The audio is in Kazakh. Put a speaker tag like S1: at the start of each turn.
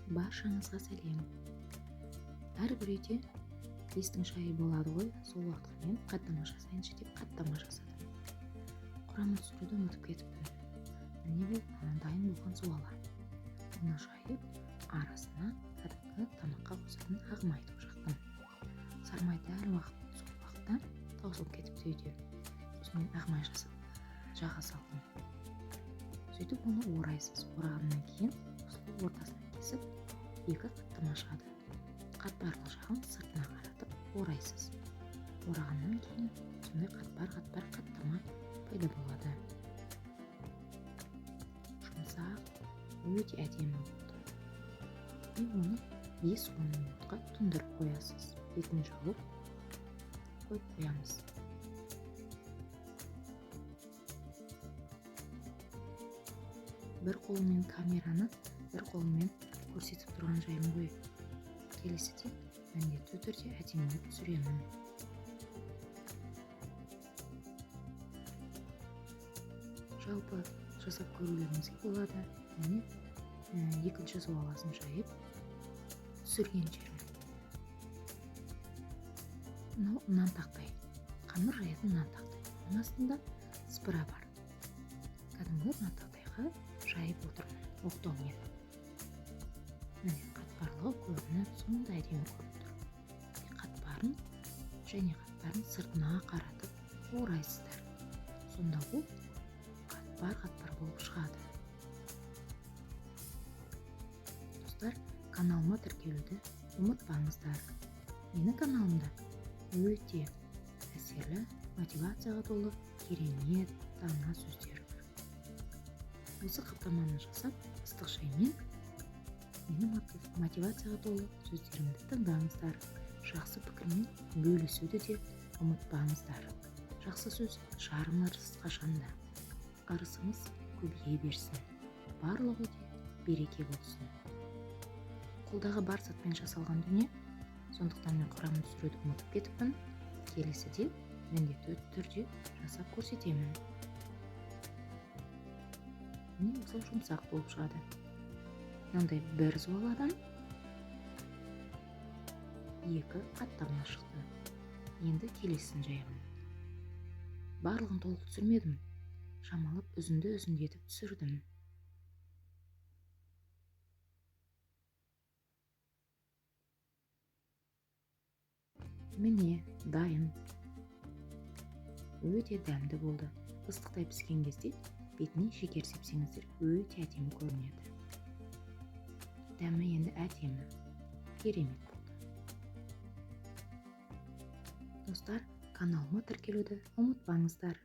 S1: Баршаңызға сәлем. Әрбір үйде кристің шайы болады ғой, сол уақытқа мен қаттама жасайыншы деп қаттама жасадым. Құрамын түсіруді ұмытып кетіппін. Міне бұл дайын болған суала. Оны шайып, арасына кәдімгі тамаққа қосатын ақ майды жақтым. Сармай дәл сол уақытта таусылып кетіпті үйде. Сосын мен ақ май жаға салдым. Сөйтіп оны орайсыз. Орағаннан кейін осылай ортасынан кесіп, екі қаттама шығады. Қатпарлы жағын сыртына қаратып орайсыз. Орағаннан кейін сондай қатпар қаттама пайда болады. Жұмсақ, өте әдемі болды. Мен оны 5-10 минутқа тұндырып қоясыз. Бетін жауып қойып қоямыз. Бір қолымен камераны, бір қолымен көрсетіп тұрған жайым ғой. Келесіде міндетті түрде әдемілеп түсіремін. Жалпы жасап көрулеріңізге болады. Міне екінші суаласын жайып түсірген жерім. Мынау нан тақтай. Қамыр жаятын нан тақтай. Оның астында сыпыра бар. Кәдімгі нан тақтайға жайып отырмын оқтаумен. Міне қатпарлығы көрініп, сондай әдемі көрініп тұр. Қатпарын сыртына қаратып орайсыздар. Сонда ол қатпар болып шығады. Достар, каналыма тіркелуді ұмытпаңыздар. Менің каналымда өте әсерлі, мотивацияға толы керемет дана сөздер бар. Осы қаптаманы жасап, ыстық шаймен менің мотивацияға толы сөздерімді тыңдаңыздар. Жақсы пікірмен бөлісуді де ұмытпаңыздар. Жақсы сөз жарымарсыз қашанда. Арысыңыз көбейе берсін. Барлығы де береке болсын. Қолдағы бар затпен жасалған дүние, сондықтан мен құрамын түсіруді ұмытып кетіппін. Келесіде міндетті түрде жасап көрсетемін. Міне осылай жұмсақ болып шығады. Мынандай бір суаладан 2 қаттама шықты. Енді келесін жаямын. Барлығын толық түсірмедім. Шамалап үзінді-үзінді етіп түсірдім. Міне дайын. Өте дәмді болды. Ыстықтай піскен кезде бетіне шекер сепсеңіздер өте әдемі көрінеді. Дәмі енді әдемі, керемет болды. Достар, каналыма тіркелуді ұмытпаңыздар.